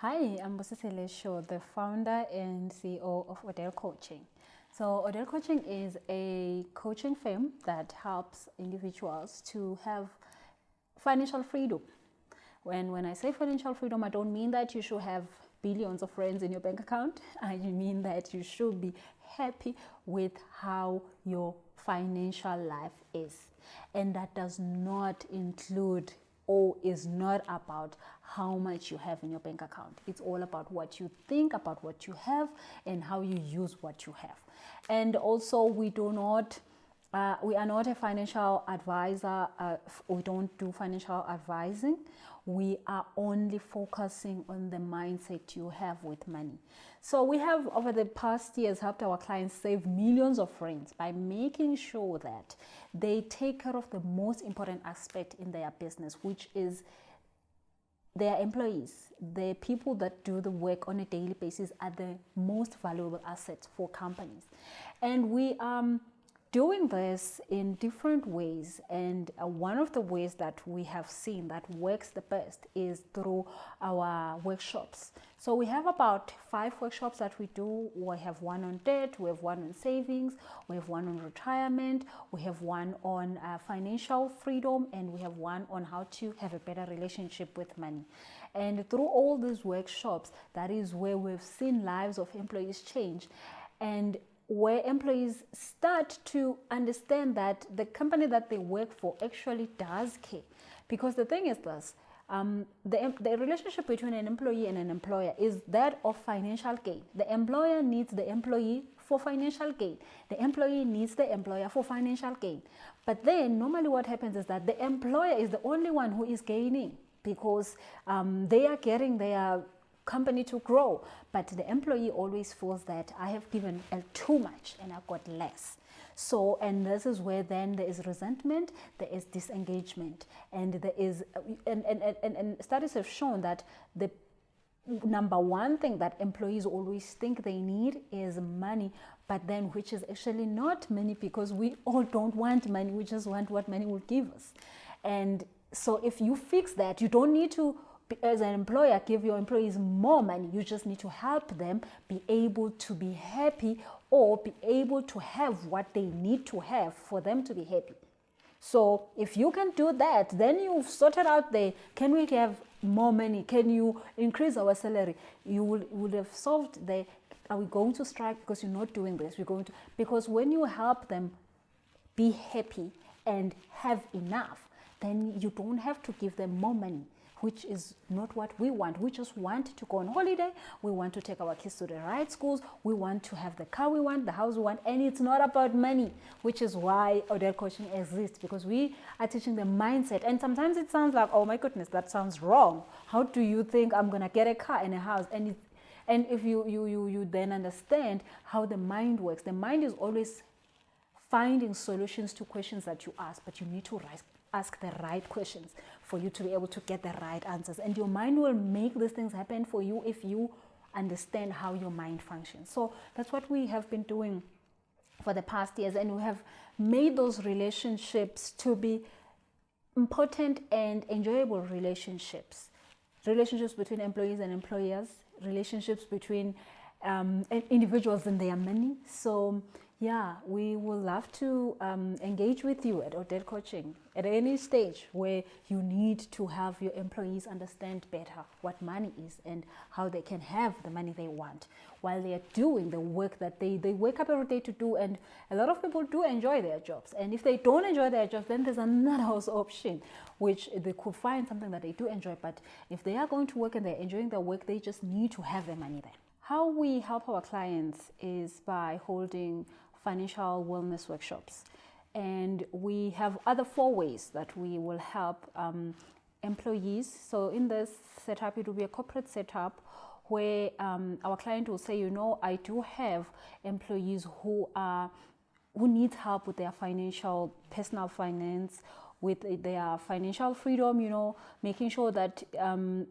Hi, I'm Busi Selesho, the founder and CEO of Untitled Coaching. So Untitled Coaching is a coaching firm that helps individuals to have financial freedom. When I say financial freedom, I don't mean that you should have billions of friends in your bank account. I mean that you should be happy with how your financial life is. And that does not include or is not about how much you have in your bank account. It's all about what you think about what you have and how you use what you have. And also, we are not a financial advisor. We don't do financial advising. We are only focusing on the mindset you have with money. So we have, over the past years, helped our clients save millions of rands by making sure that they take care of the most important aspect in their business, which is their employees. The people that do the work on a daily basis are the most valuable assets for companies. And we doing this in different ways, and one of the ways that we have seen that works the best is through our workshops. So we have about 5 workshops that we do. We have one on debt, we have one on savings, we have one on retirement, we have one on financial freedom, and we have one on how to have a better relationship with money. And through all these workshops, that is where we've seen lives of employees change, and where employees start to understand that the company that they work for actually does care. Because the thing is this, the relationship between an employee and an employer is that of financial gain. The employer needs the employee for financial gain. The employee needs the employer for financial gain. But then normally what happens is that the employer is the only one who is gaining, because they are getting their company to grow, but the employee always feels that I have given too much and I got less. So, and this is where then there is resentment, there is disengagement, and there is and studies have shown that the number one thing that employees always think they need is money, but then which is actually not money, because we all don't want money, we just want what money will give us. And so if you fix that, you don't need to, as an employer, give your employees more money. You just need to help them be able to be happy, or be able to have what they need to have for them to be happy. So if you can do that, then you've sorted out can we have more money? Can you increase our salary? You will have solved are we going to strike because you're not doing this? Because when you help them be happy and have enough, then you don't have to give them more money, which is not what we want. We just want to go on holiday. We want to take our kids to the right schools. We want to have the car we want, the house we want, and it's not about money, which is why Untitled Coaching exists, because we are teaching the mindset. And sometimes it sounds like, oh my goodness, that sounds wrong. How do you think I'm gonna get a car and a house? And if you then understand how the mind works, the mind is always finding solutions to questions that you ask, but you need to ask the right questions for you to be able to get the right answers. And your mind will make these things happen for you if you understand how your mind functions. So that's what we have been doing for the past years, and we have made those relationships to be important and enjoyable relationships. Relationships between employees and employers, relationships between individuals and their money. So yeah, we would love to engage with you at Untitled Coaching at any stage where you need to have your employees understand better what money is and how they can have the money they want while they are doing the work that they wake up every day to do. And a lot of people do enjoy their jobs. And if they don't enjoy their jobs, then there's another option, which they could find something that they do enjoy. But if they are going to work and they're enjoying their work, they just need to have the money there. How we help our clients is by holding financial wellness workshops, and we have other 4 ways that we will help employees. So in this setup, it will be a corporate setup where our client will say, I do have employees who need help with their personal finance, with their financial freedom, making sure that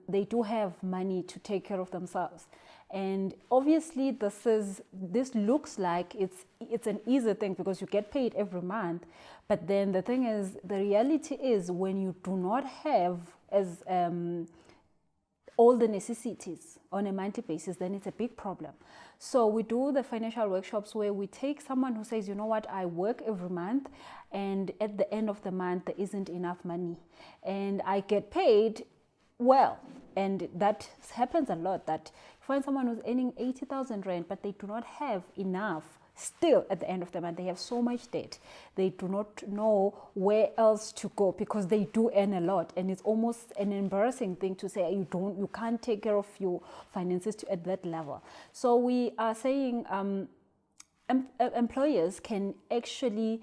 they do have money to take care of themselves. And obviously this looks like it's an easy thing because you get paid every month. But then the thing is, the reality is, when you do not have as all the necessities on a monthly basis, then it's a big problem. So we do the financial workshops where we take someone who says, you know what, I work every month and at the end of the month there isn't enough money and I get paid well. And that happens a lot, that you find someone who's earning 80,000 rand, but they do not have enough still at the end of the month. They have so much debt. They do not know where else to go because they do earn a lot. And it's almost an embarrassing thing to say you can't take care of your finances at that level. So we are saying employers can actually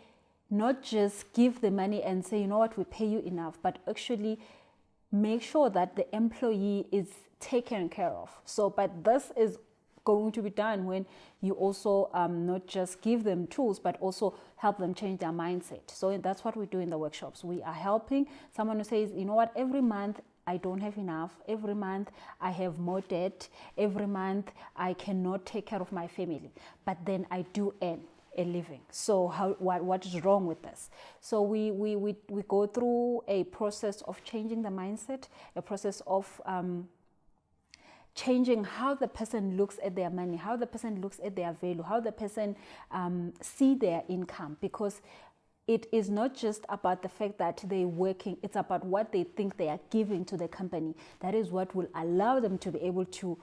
not just give the money and say, you know what, we pay you enough, but actually make sure that the employee is taken care of. So, but this is going to be done when you also not just give them tools, but also help them change their mindset. So that's what we do in the workshops. We are helping someone who says, you know what, every month I don't have enough. Every month I have more debt. Every month I cannot take care of my family, but then I do earn a living. So what is wrong with this? So we go through a process of changing the mindset, a process of changing how the person looks at their money, how the person looks at their value, how the person see their income, because it is not just about the fact that they're working, it's about what they think they are giving to the company. That is what will allow them to be able to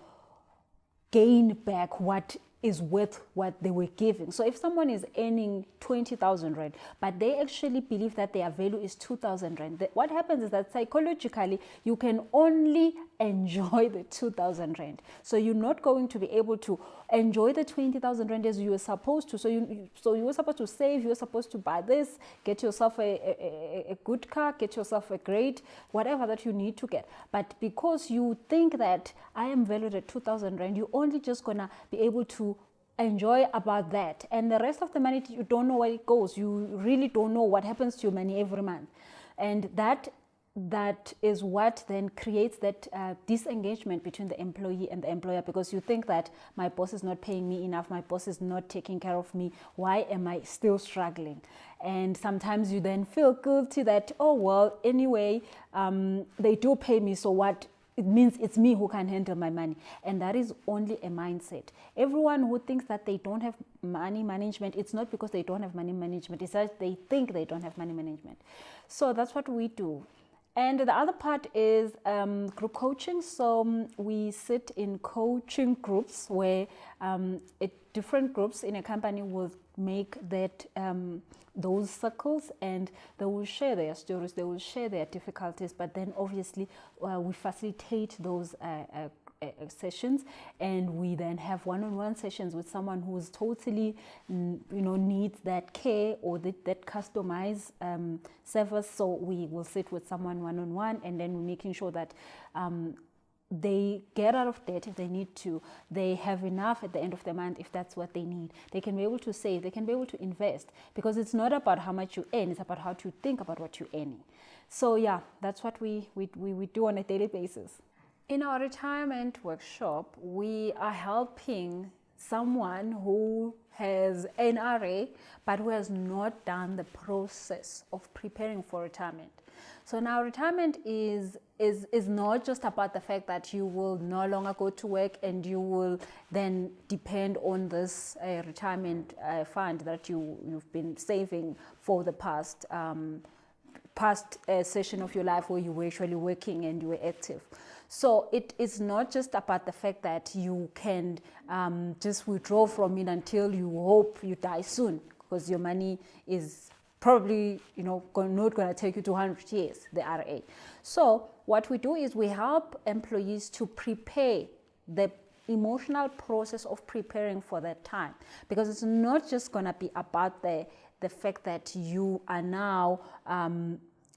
gain back what is worth what they were giving. So if someone is earning 20,000 rand, but they actually believe that their value is 2,000 rand, what happens is that psychologically you can only enjoy the 2,000 rand. So you're not going to be able to enjoy the 20,000 rand as you were supposed to. So you were supposed to save, you were supposed to buy this, get yourself a good car, get yourself a great whatever that you need to get. But because you think that I am valued at 2,000 rand, you're only just gonna be able to enjoy about that, and the rest of the money you don't know where it goes. You really don't know what happens to your money every month, and that is what then creates that disengagement between the employee and the employer, because you think that my boss is not paying me enough, my boss is not taking care of me, why am I still struggling? And sometimes you then feel guilty that, oh well, anyway, they do pay me, so what? It means it's me who can handle my money. And that is only a mindset. Everyone who thinks that they don't have money management, it's not because they don't have money management, it's that they think they don't have money management. So that's what we do. And the other part is group coaching. So we sit in coaching groups where different groups in a company will make that those circles, and they will share their stories, they will share their difficulties, but then obviously we facilitate those sessions, and we then have one-on-one sessions with someone who's totally needs that care or that customized service. So we will sit with someone one-on-one, and then we're making sure that they get out of debt if they need to, they have enough at the end of the month if that's what they need, they can be able to save, they can be able to invest, because it's not about how much you earn, it's about how to think about what you're earning. So yeah, that's what we do on a daily basis. In our retirement workshop, we are helping someone who has an RA but who has not done the process of preparing for retirement. So now retirement is not just about the fact that you will no longer go to work and you will then depend on this retirement fund that you've been saving for the past session of your life where you were actually working and you were active. So it is not just about the fact that you can just withdraw from it until you hope you die soon, because your money is probably not going to take you to 100 years, the RA. So what we do is we help employees to prepare the emotional process of preparing for that time, because it's not just going to be about the fact that you are now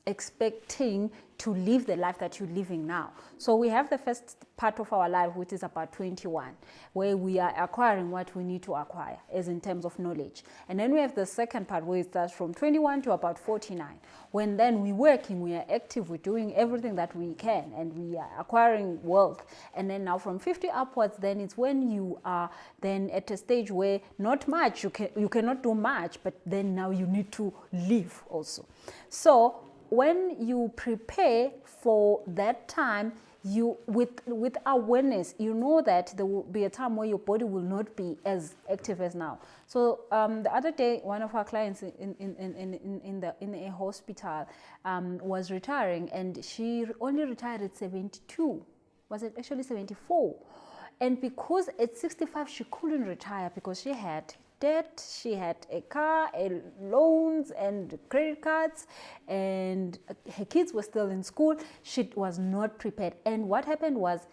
expecting to live the life that you're living now. So we have the first part of our life, which is about 21, where we are acquiring what we need to acquire as in terms of knowledge. And then we have the second part, where it starts from 21 to about 49, when then we're working, we are active, we're doing everything that we can, and we are acquiring wealth. And then now from 50 upwards, then it's when you are then at a stage where not much, you cannot do much, but then now you need to live also. So when you prepare for that time, you with awareness, you know that there will be a time where your body will not be as active as now. So the other day, one of our clients in a hospital was retiring, and she only retired at 72. Was it actually 74? And because at 65 she couldn't retire because she had debt, she had a car, loans and credit cards, and her kids were still in school. She was not prepared. And what happened was,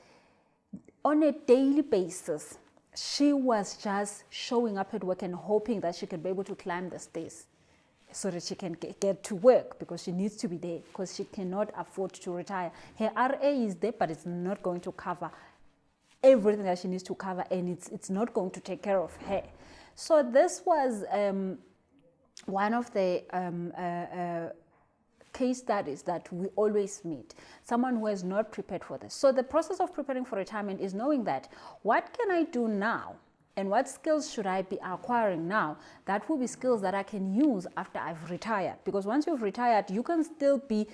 on a daily basis, she was just showing up at work and hoping that she could be able to climb the stairs so that she can get to work, because she needs to be there, because she cannot afford to retire. Her RA is there, but it's not going to cover everything that she needs to cover, and it's not going to take care of her. So this was one of the case studies that we always meet, someone who is not prepared for this. So the process of preparing for retirement is knowing that, what can I do now and what skills should I be acquiring now that will be skills that I can use after I've retired. Because once you've retired, you can still be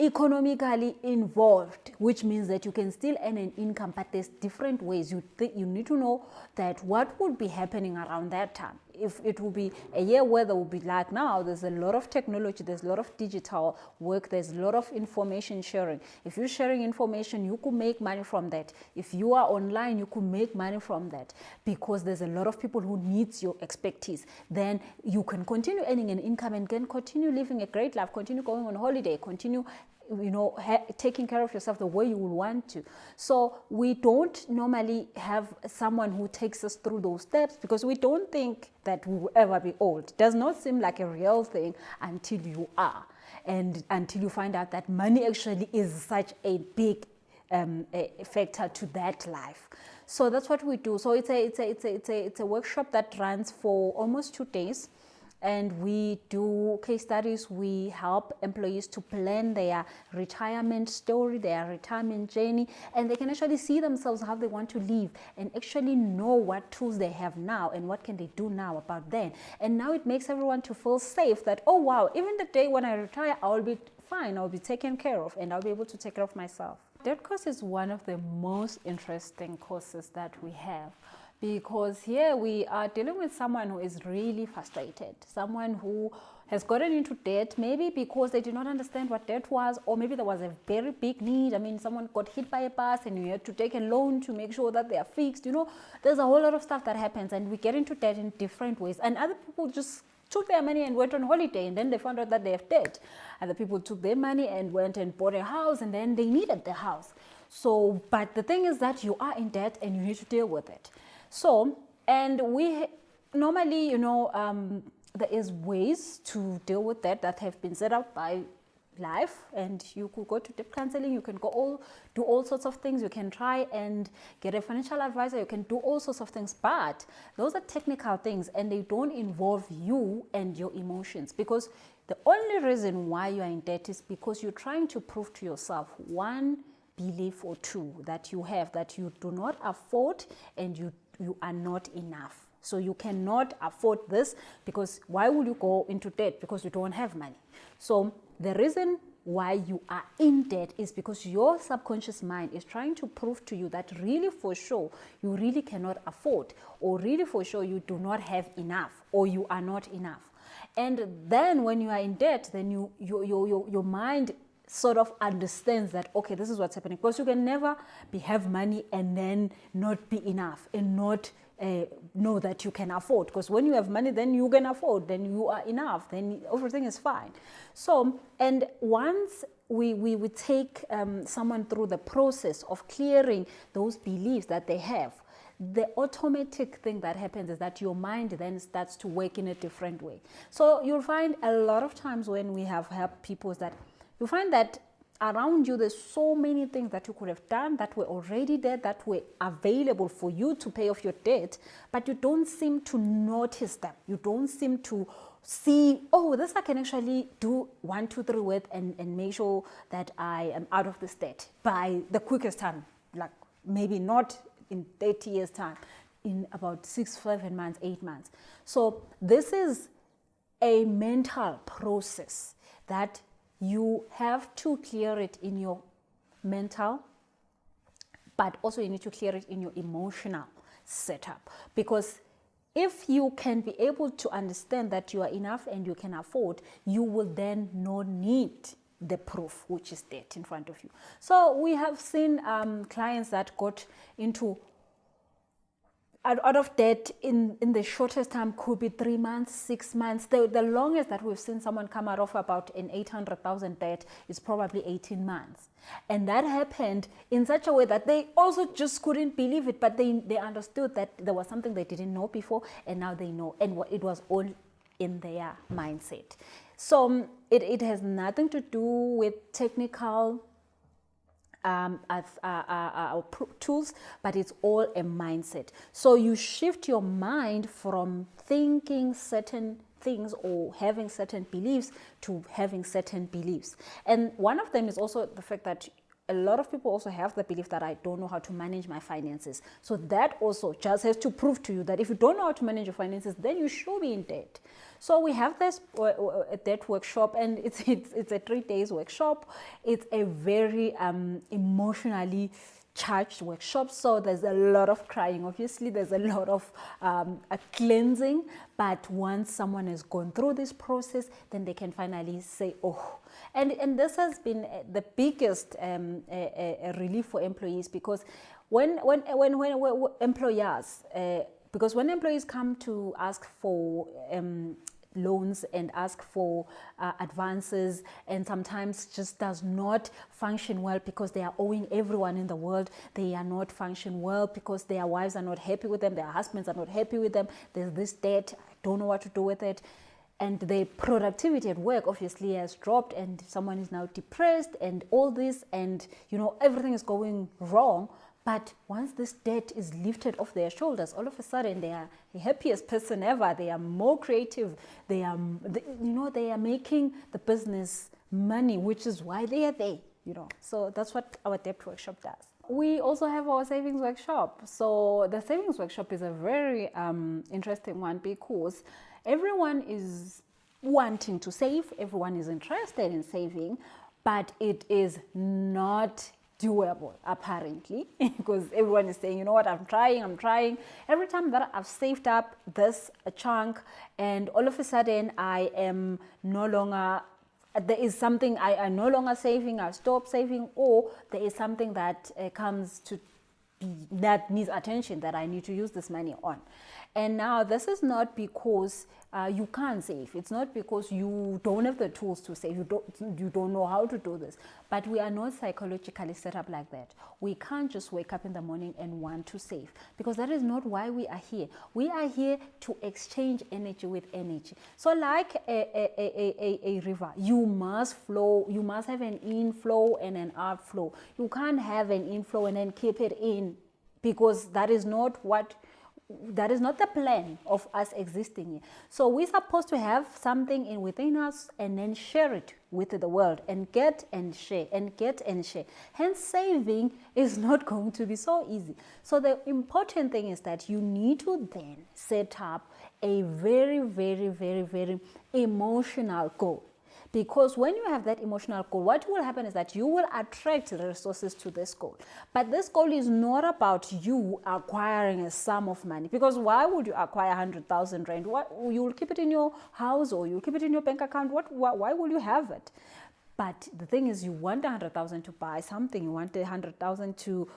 economically involved, which means that you can still earn an income, but there's different ways. You need to know that what would be happening around that time. If it will be a year where there will be, like now, there's a lot of technology, there's a lot of digital work, there's a lot of information sharing. If you're sharing information, you could make money from that. If you are online, you could make money from that, because there's a lot of people who needs your expertise. Then you can continue earning an income and can continue living a great life, continue going on holiday, continue taking care of yourself the way you would want to. So we don't normally have someone who takes us through those steps, because we don't think that we will ever be old. It does not seem like a real thing until you are, and until you find out that money actually is such a big a factor to that life. So that's what we do. So it's a workshop that runs for almost 2 days. And we do case studies. We help employees to plan their retirement story, their retirement journey, and they can actually see themselves how they want to live, and actually know what tools they have now and what can they do now about then. And now it makes everyone to feel safe that, oh wow, even the day when I retire, I'll be fine, I'll be taken care of, and I'll be able to take care of myself. That course is one of the most interesting courses that we have, because here we are dealing with someone who is really frustrated, someone who has gotten into debt, maybe because they did not understand what debt was, or maybe there was a very big need. I mean, someone got hit by a bus and you had to take a loan to make sure that they are fixed. You know, there's a whole lot of stuff that happens, and we get into debt in different ways. And other people just took their money and went on holiday, and then they found out that they have debt. Other people took their money and went and bought a house, and then they needed the house. So, but the thing is that you are in debt and you need to deal with it. So, and we normally, there is ways to deal with that have been set up by life, and you could go to debt counseling, you can do all sorts of things, you can try and get a financial advisor, you can do all sorts of things, but those are technical things and they don't involve you and your emotions, because the only reason why you are in debt is because you're trying to prove to yourself one belief or two that you have, that you do not afford and you are not enough. So you cannot afford this, because why would you go into debt? Because you don't have money. So the reason why you are in debt is because your subconscious mind is trying to prove to you that really for sure you really cannot afford, or really for sure you do not have enough, or you are not enough. And then when you are in debt, then your mind sort of understands that, okay, this is what's happening, because you can never have money and then not be enough and not know that you can afford, because when you have money, then you can afford, then you are enough, then everything is fine. So, and once we take someone through the process of clearing those beliefs that they have, the automatic thing that happens is that your mind then starts to work in a different way. So you'll find a lot of times when we have helped people that you find that around you there's so many things that you could have done that were already there, that were available for you to pay off your debt, but you don't seem to notice them. You don't seem to see, oh, this I can actually do 1, 2, 3 with and make sure that I am out of this debt by the quickest time, like maybe not in 30 years time, in about 6, 7 months, 8 months. So this is a mental process that you have to clear it in your mental, but also you need to clear it in your emotional setup. Because if you can be able to understand that you are enough and you can afford, you will then not need the proof, which is debt in front of you. So we have seen clients that got into out of debt in the shortest time, could be 3 months, 6 months. The longest that we've seen someone come out of about an 800,000 debt is probably 18 months. And that happened in such a way that they also just couldn't believe it, but they understood that there was something they didn't know before, and now they know, and it was all in their mindset. So it has nothing to do with technical tools, but it's all a mindset. So you shift your mind from thinking certain things or having certain beliefs to having certain beliefs. And one of them is also the fact that a lot of people also have the belief that I don't know how to manage my finances. So that also just has to prove to you that if you don't know how to manage your finances, then you should be in debt. So we have this debt workshop, and it's a 3 days workshop. It's a very emotionally charged workshop. So there's a lot of crying. Obviously, there's a lot of a cleansing. But once someone has gone through this process, then they can finally say, oh. And this has been the biggest relief for employees, because when employers, because when employees come to ask for loans and ask for advances, and sometimes just does not function well because they are owing everyone in the world, they are not function well because their wives are not happy with them, their husbands are not happy with them, there's this debt, I don't know what to do with it. And the productivity at work obviously has dropped, and someone is now depressed and all this, and everything is going wrong. But once this debt is lifted off their shoulders, all of a sudden they are the happiest person ever. They are more creative. They are making the business money, which is why they are there. So that's what our debt workshop does. We also have our savings workshop. So the savings workshop is a very interesting one, because everyone is wanting to save. Everyone is interested in saving, but it is not doable, apparently, because everyone is saying, I'm trying. Every time that I've saved up this chunk, and all of a sudden I am no longer, there is something I'm no longer saving, I stop saving, or there is something that comes to that needs attention that I need to use this money on. And now this is not because you can't save. It's not because you don't have the tools to save. You don't know how to do this. But we are not psychologically set up like that. We can't just wake up in the morning and want to save, because that is not why we are here. We are here to exchange energy with energy. So like a river, you must flow. You must have an inflow and an outflow. You can't have an inflow and then keep it in, because that is not the plan of us existing here. So we're supposed to have something within us and then share it with the world, and get and share and get and share. Hence, saving is not going to be so easy. So the important thing is that you need to then set up a very, very, very, very emotional goal. Because when you have that emotional goal, what will happen is that you will attract the resources to this goal. But this goal is not about you acquiring a sum of money. Because why would you acquire 100,000 rand? You will keep it in your house, or you'll keep it in your bank account. Why will you have it? But the thing is, you want 100,000 to buy something. You want 100,000 to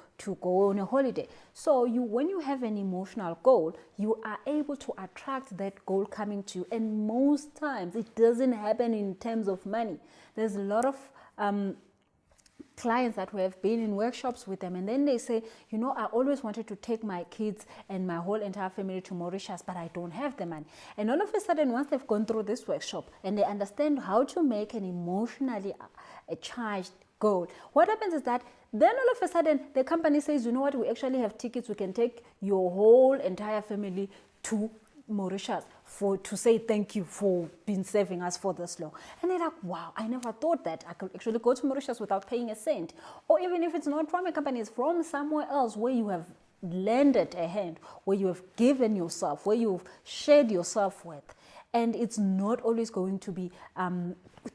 go on a holiday. So when you have an emotional goal, you are able to attract that goal coming to you. And most times it doesn't happen in terms of money. There's a lot of clients that we have been in workshops with them, and then they say, I always wanted to take my kids and my whole entire family to Mauritius, but I don't have the money. And all of a sudden, once they've gone through this workshop and they understand how to make an emotionally charged goal, what happens is that then all of a sudden the company says, we actually have tickets, we can take your whole entire family to Mauritius to say thank you for being serving us for this long. And they're like, wow, I never thought that I could actually go to Mauritius without paying a cent. Or even if it's not from a company, it's from somewhere else where you have lended a hand, where you have given yourself, where you've shared yourself with. And it's not always going to be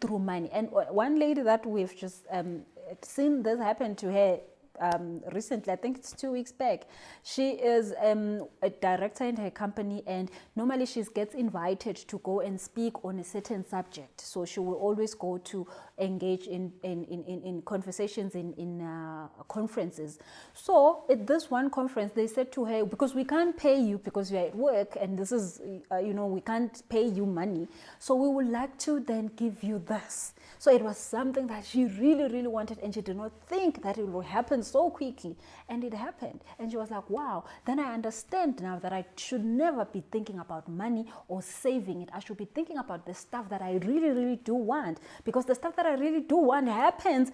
through money. And one lady that we've just seen this happen to her recently. I think it's 2 weeks back. She is a director in her company, and normally she gets invited to go and speak on a certain subject. So she will always go to engage in conversations in conferences. So at this one conference, they said to her, because we can't pay you because you're at work, and this is, we can't pay you money, so we would like to then give you this. So it was something that she really, really wanted, and she did not think that it would happen so quickly, and it happened. And she was like, wow, then I understand now that I should never be thinking about money or saving it. I should be thinking about the stuff that I really, really do want, because the stuff that I really do want happens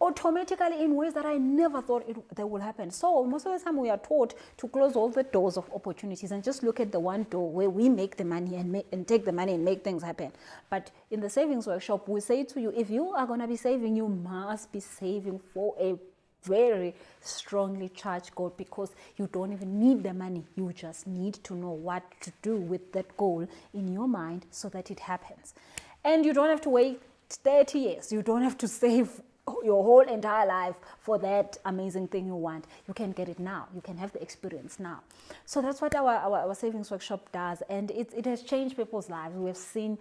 automatically in ways that I never thought they would happen. So most of the time we are taught to close all the doors of opportunities and just look at the one door where we make the money and take the money and make things happen. But in the savings workshop, we say to you, if you are going to be saving, you must be saving for a very strongly charged goal, because you don't even need the money. You just need to know what to do with that goal in your mind so that it happens. And you don't have to wait 30 years. You don't have to save your whole entire life for that amazing thing you want. You can get it now. You can have the experience now. So that's what our savings workshop does, and it has changed people's lives. We have seen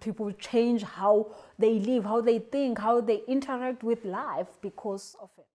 people change how they live, how they think, how they interact with life because of it.